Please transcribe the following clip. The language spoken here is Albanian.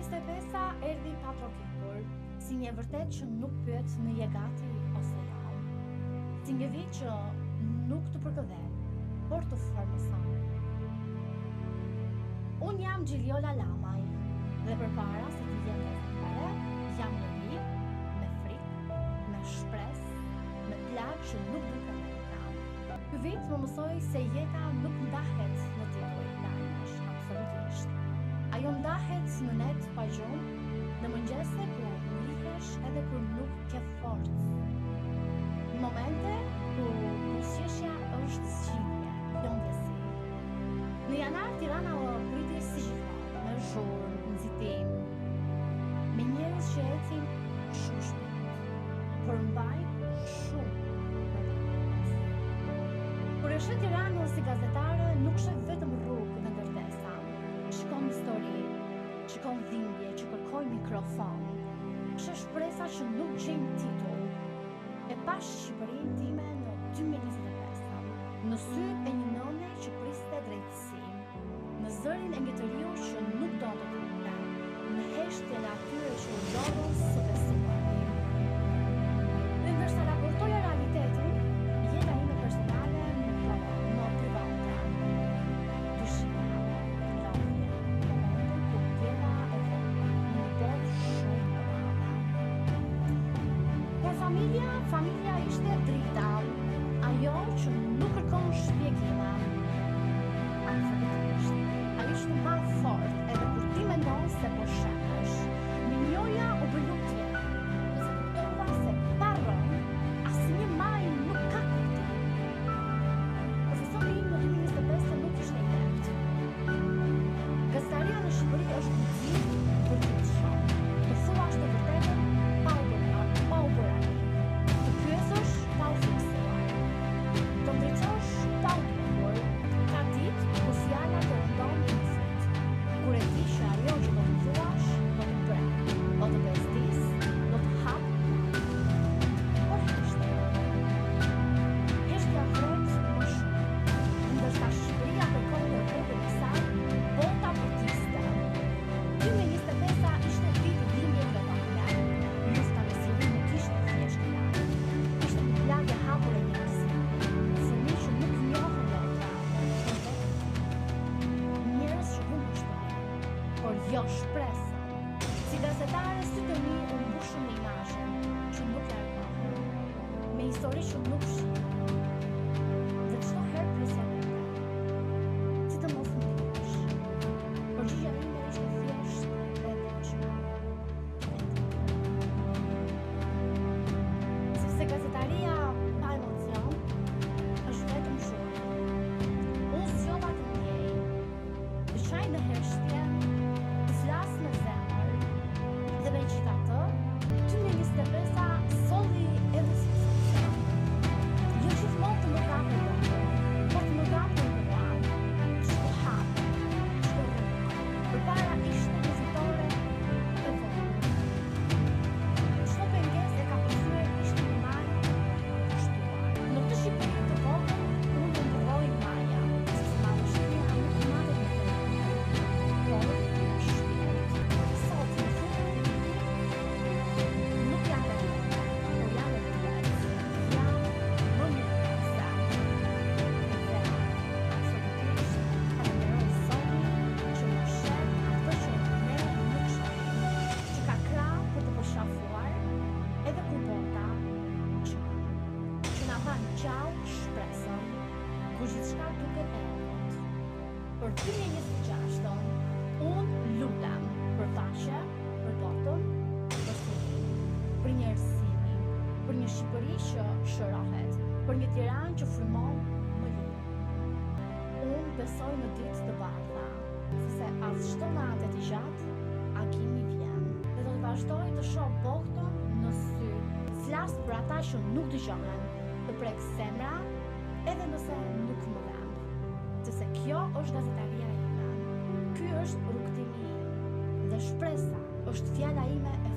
2025 erdhi pa trokikur, si një vërtet që nuk pyet në je gati ose jo. Si një vit që nuk të përkëdhet, por të formëson. Unë jam Gjiliola Lamaj, dhe përpara se të vjen vazhdimtare, jam njeri me frikë, me shpresë, me plagë që nuk duket me këta. Ky vit më mësoi se jeta nuk ndahet në titull lajmesh, absolutisht. Ajo ndahet në net pa gjumë, në mëngjese ku ngrihesh edhe kur nuk ke forcë. Momente ku pusjeshja është zgjidhje, jo ndjesi. Në janar Tirana u priti si gjithmonë, me zhurmë, nxitim, me njerëz që ecin shumë shpejt, por mbajnë shumë vërtetës. Kur e shet Tiranën si gazetare, nuk shet vetëm rrugë dhe ndërtesa. Shikon histori, shikon dhimbje që kërkoj mikrofon, shet shpresa që nuk gjejnë titull. E pash Shqipërinë time në 2025, në sytë e një nëne që priste drejtësi, në zërin e një të riu që nuk do të kripte, në heshtjen e atyre që u lodhën së besimari. Dhe ndërsa raportoja realitetin, jeta ime personale më private. Dyshime, lodhje, momente ku tjera e vëmë, një botë shumë të madhe. Por familja ishte drita, ajo që nuk kërkon shpjegime. Absolutisht, ajo që të marrë fort edhe kur ti mendon se po shemesh. Minjoja u bë lutje, se kuptova se pa rënë, asnjë maj nuk ka kuptim. Profesori im në 2025 nuk ishte i lehtë. Gazetaria në Shqipëri është nxirr për të shoh. Të thuash të vërtetën pa u bërë. Të pyesësh pa u fiksuar. Të ndriçosh pa u bërë. Ka ditë ku fjala të rëndon në fund. Kur e di që ajo që do të thuash, do të prek, do të bezdis, do të hap. Por heshte. Heshtja vret më shumë. Ndërsa Shqipëria kërkon të rrugën e saj, bota proteste. 2025 ishte viti dhimbje globale. Lufta me Sirinë nuk ishte thjesht lajm. Ishte një plagë e hapur e njerëzimit. Fëmijë që nuk njohën lotra, njerëz që humbin shtëpinë, por jo shpresën. Si gazetare, sytë e mi u mbushën me imazhe që nuk largohen, me histori që nuk shihen. Dhe çdo herë presja vete. Si të mos ndihesh. Përgjigjja ime ishte thjesht e veçme. Sepse gazetaria pa emocion është vetëm shumë. Unë zgjova të ndjej, të shaj në heshtje, të flas me zemër, dhe megjithatë, 2025 solli edhe sukses. Jo gjithmonë të më kapë dorë, por të më kapë mua. Çdo hap, çdo rrugë, përpara ishte një fitore e vogël. Çdo pengesë e ka përthyer ishte një malë të shtuar. Në këtë Shqipëri të vogël, unë ndërroj maja, sepse madhështia nuk matet me vete, por me shpirt. Sot në fund nuk jam e vete, por jam e vete. Jam më mirë se atë. Dhe absolutisht falenderoj Zotin që më shet atë që ne nuk shohim, që ka krah për të përshafuar edhe kur bota çon, që na tha gjallë shpresën, kur gjithçka duket e kot. Për 2026, unë lutem për paqe, për botën, për Sirinë, për njerëzimin, për një Shqipëri që shërohet, për një Tiranë që frymon më lirë. Unë besoj në ditë të bardha, se as çdo natë e gjatë, agimi vjen. Dhe do të vazhdoj të shoh botën në sy, flas për ata që nuk dëgjohen, të prek zemra, edhe nëse nuk më vend. Sepse kjo është gazetaria ime. Ky është rrugtimi. Dhe shpresa është fjala ime e